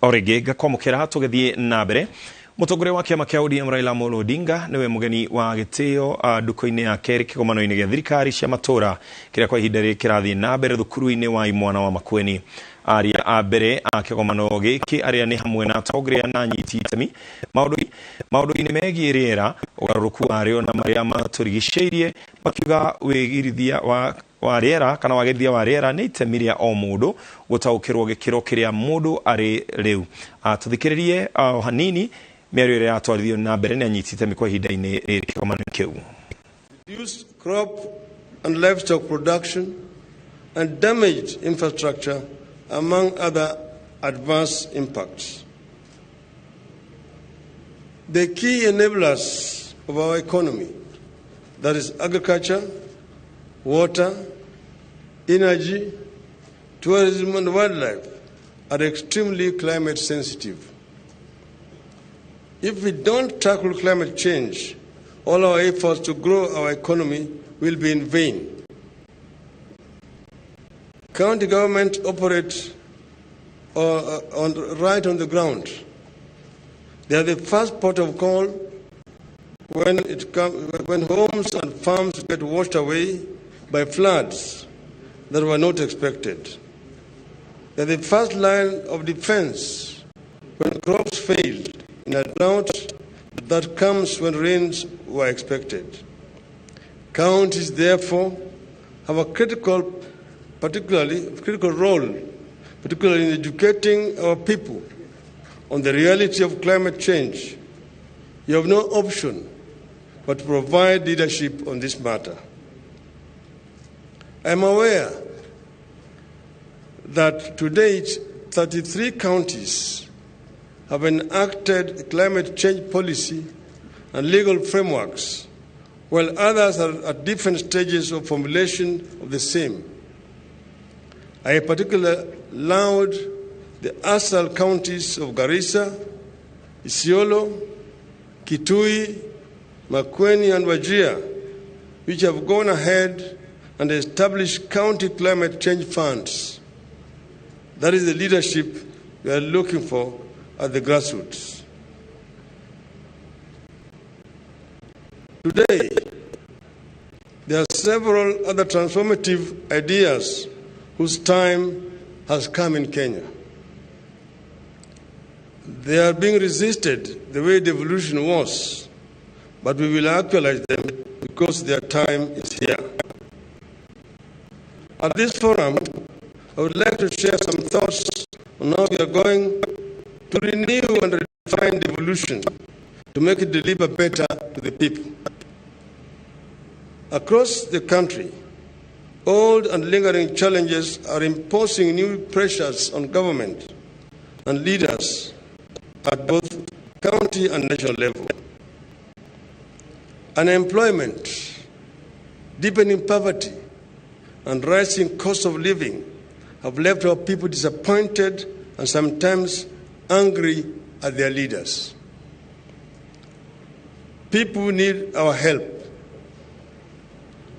Origi gakwamukira tugithie na mbere mutongoria wa kiama kia ODM Raila Amolo Odinga niwe mugeni wa gitio nduko-ini ya keri kigomano-ini gia thirikari cia matura kiria kwa ihinda ri kirathi na mbere thukuru-ini wa Imwana wa Makueni. Aria a mbere a kigomano giki aria ni hamwe na atongoria na anyiti itemi maundu-ini megie riera ugaruruku wario na maria maturigiceirie makiuga wigirithia wa riera kana wagithia wa riera ni itemi ria o mundu gutaukirwo gikiro kiria mundu ari riu. Tuthikiririe hanini miario iria atwarithio na mbere ni anyiti itemi kwa ihinda-ini riri kigomano kiu. Reduced crop and livestock production and damaged infrastructure among other adverse impacts. The key enablers of our economy, that is agriculture, water, energy, tourism and wildlife, are extremely climate sensitive. If we don't tackle climate change, all our efforts to grow our economy will be in vain. County government operate right on the ground. They are the first port of call when homes and farms get washed away by floods that were not expected. They are the first line of defense when crops fail in a drought that comes when rains were expected. Counties, therefore, have a critical role, particularly in educating our people on the reality of climate change. You have no option but to provide leadership on this matter. I am aware that to date, 33 counties have enacted climate change policy and legal frameworks, while others are at different stages of formulation of the same. I particularly laud the ASAL counties of Garissa, Isiolo, Kitui, Makueni, and Wajir, which have gone ahead and established county climate change funds. That is the leadership we are looking for at the grassroots. Today, there are several other transformative ideas whose time has come in Kenya. They are being resisted the way devolution was, but we will actualize them because their time is here. At this forum, I would like to share some thoughts on how we are going to renew and redefine devolution to make it deliver better to the people. Across the country, old and lingering challenges are imposing new pressures on government and leaders at both county and national level. Unemployment, deepening poverty, and rising cost of living have left our people disappointed and sometimes angry at their leaders. People need our help.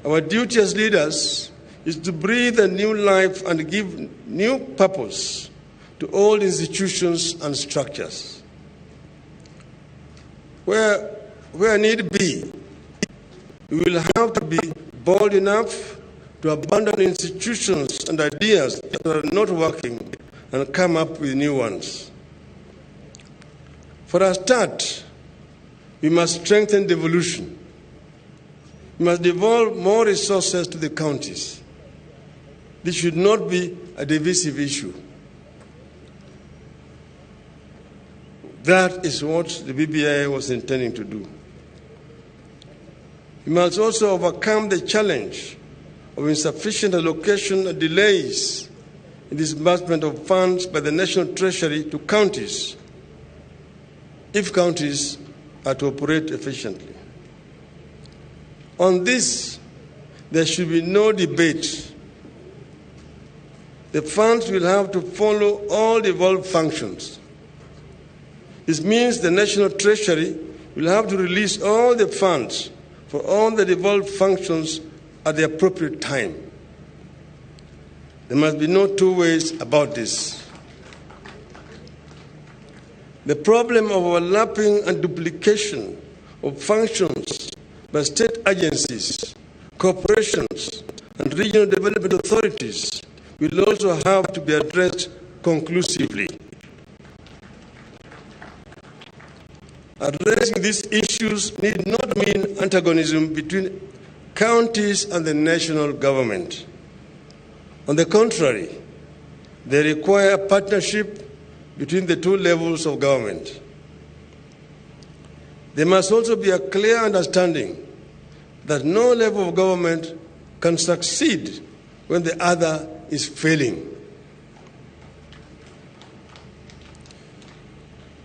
Our duty as leaders is to breathe a new life and give new purpose to all institutions and structures. Where need be, we will have to be bold enough to abandon institutions and ideas that are not working and come up with new ones. For a start, we must strengthen devolution. We must devolve more resources to the counties. This should not be a divisive issue. That is what the BBI was intending to do. We must also overcome the challenge of insufficient allocation and delays in disbursement of funds by the National Treasury to counties, if counties are to operate efficiently. On this, there should be no debate. The funds will have to follow all devolved functions. This means the National Treasury will have to release all the funds for all the devolved functions at the appropriate time. There must be no two ways about this. The problem of overlapping and duplication of functions by state agencies, corporations, and regional development authorities will also have to be addressed conclusively. Addressing these issues need not mean antagonism between counties and the national government. On the contrary, they require a partnership between the two levels of government. There must also be a clear understanding that no level of government can succeed when the other is failing.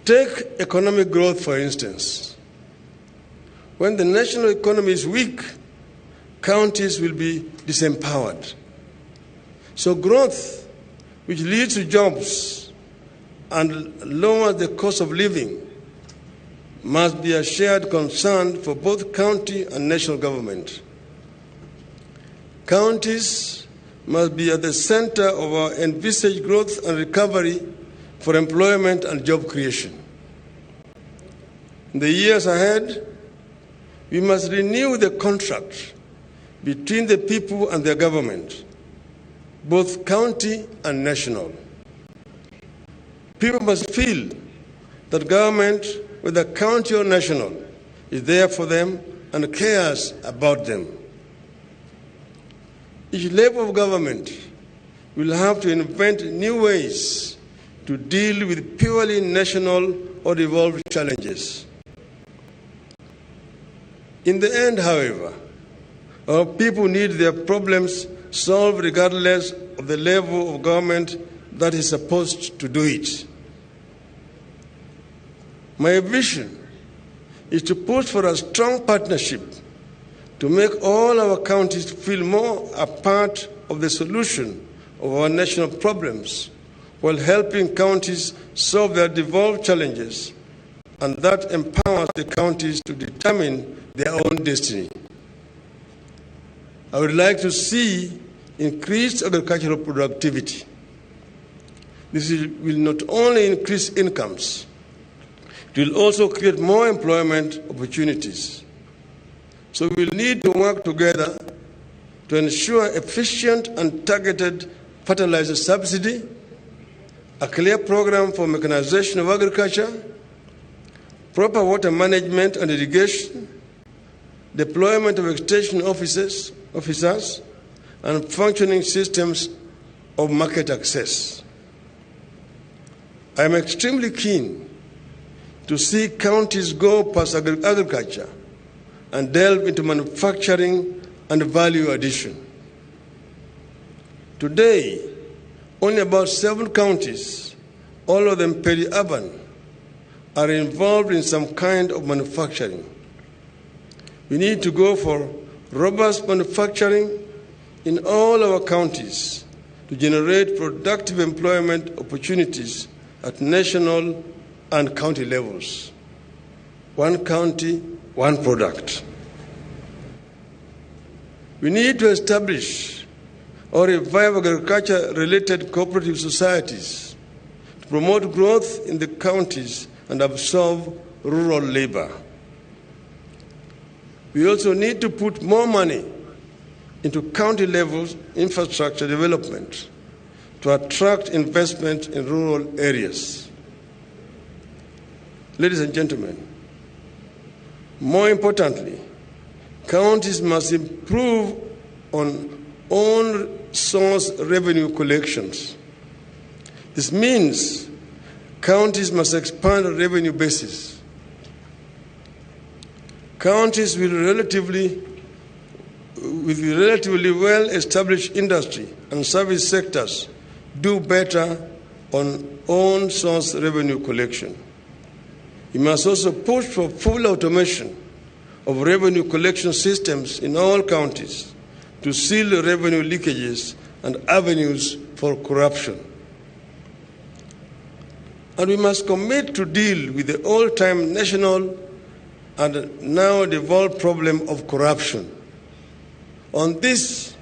Take economic growth, for instance. When the national economy is weak, counties will be disempowered. So growth, which leads to jobs and lowers the cost of living, must be a shared concern for both county and national government. Counties must be at the center of our envisaged growth and recovery for employment and job creation. In the years ahead, we must renew the contract between the people and their government, both county and national. People must feel that government, whether county or national, is there for them and cares about them. Each level of government will have to invent new ways to deal with purely national or evolved challenges. In the end, however, our people need their problems solved regardless of the level of government that is supposed to do it. My vision is to push for a strong partnership to make all our counties feel more a part of the solution of our national problems while helping counties solve their devolved challenges, and that empowers the counties to determine their own destiny. I would like to see increased agricultural productivity. This will not only increase incomes, it will also create more employment opportunities. So we will need to work together to ensure efficient and targeted fertilizer subsidy, a clear program for mechanization of agriculture, proper water management and irrigation, deployment of extension officers, and functioning systems of market access. I am extremely keen to see counties go past agriculture and delve into manufacturing and value addition. Today, only about 7 counties, all of them peri-urban, are involved in some kind of manufacturing. We need to go for robust manufacturing in all our counties to generate productive employment opportunities at national and county levels. One county, one product. We need to establish or revive agriculture-related cooperative societies to promote growth in the counties and absorb rural labor. We also need to put more money into county-level infrastructure development to attract investment in rural areas. Ladies and gentlemen, more importantly, counties must improve on own source revenue collections. This means counties must expand revenue bases. Counties with relatively well-established industry and service sectors do better on own source revenue collection. We must also push for full automation of revenue collection systems in all counties to seal revenue leakages and avenues for corruption. And we must commit to deal with the old-time national and now devolved problem of corruption. On this,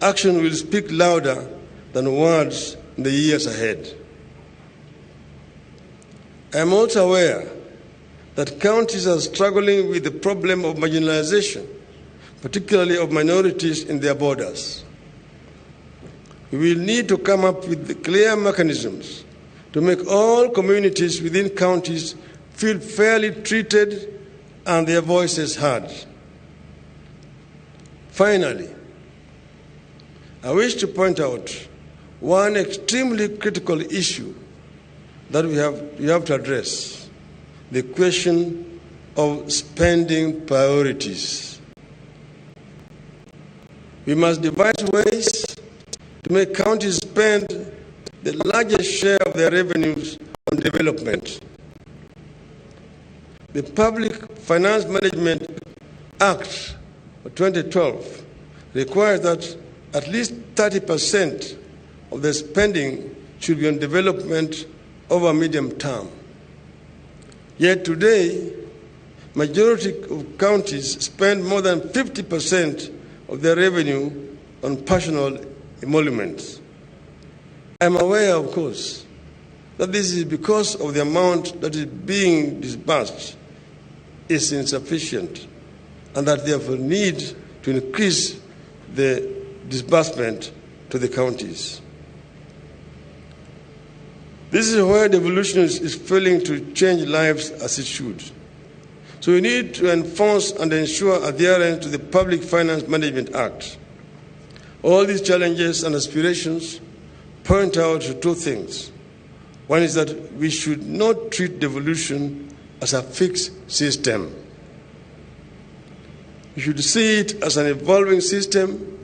action will speak louder than words in the years ahead. I am also aware that counties are struggling with the problem of marginalization, particularly of minorities in their borders. We will need to come up with clear mechanisms to make all communities within counties feel fairly treated and their voices heard. Finally, I wish to point out one extremely critical issue that we have to address, the question of spending priorities. We must devise ways to make counties spend the largest share of their revenues on development. The Public Finance Management Act of 2012 requires that at least 30% of the spending should be on development over medium term. Yet today, majority of counties spend more than 50% of their revenue on personal emoluments. I am aware, of course, that this is because of the amount that is being disbursed is insufficient and that therefore need to increase the disbursement to the counties. This is where devolution is failing to change lives as it should. So we need to enforce and ensure adherence to the Public Finance Management Act. All these challenges and aspirations point out to two things. One is that we should not treat devolution as a fixed system. We should see it as an evolving system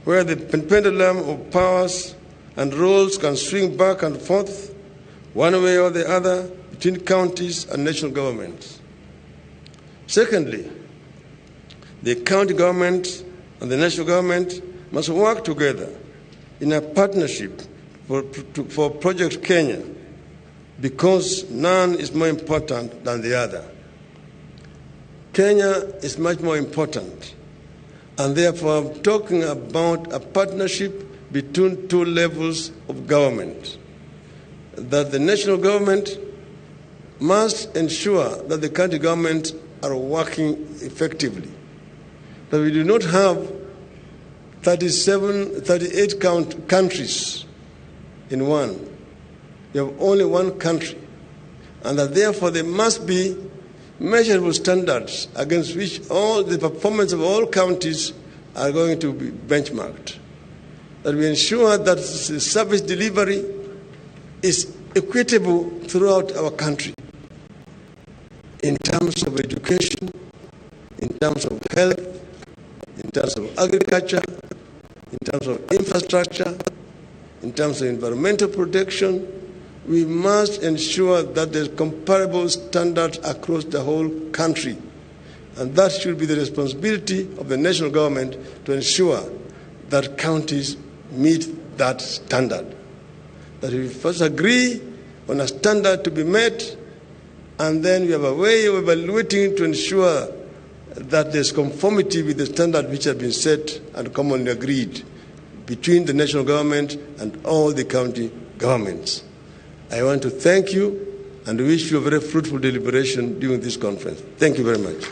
where the pendulum of powers and roles can swing back and forth, one way or the other, between counties and national governments. Secondly, the county government and the national government must work together in a partnership for Project Kenya, because none is more important than the other. Kenya is much more important, and therefore I'm talking about a partnership between two levels of government. That the national government must ensure that the county governments are working effectively. That we do not have 38 countries in one. We have only one country. And that therefore there must be measurable standards against which all the performance of all counties are going to be benchmarked. That we ensure that the service delivery is equitable throughout our country in terms of education, in terms of health, in terms of agriculture, in terms of infrastructure, in terms of environmental protection. We must ensure that there's comparable standards across the whole country. And that should be the responsibility of the national government to ensure that counties meet that standard. That we first agree on a standard to be met, and then we have a way of evaluating to ensure that there's conformity with the standard which has been set and commonly agreed between the national government and all the county governments. I want to thank you and wish you a very fruitful deliberation during this conference. Thank you very much.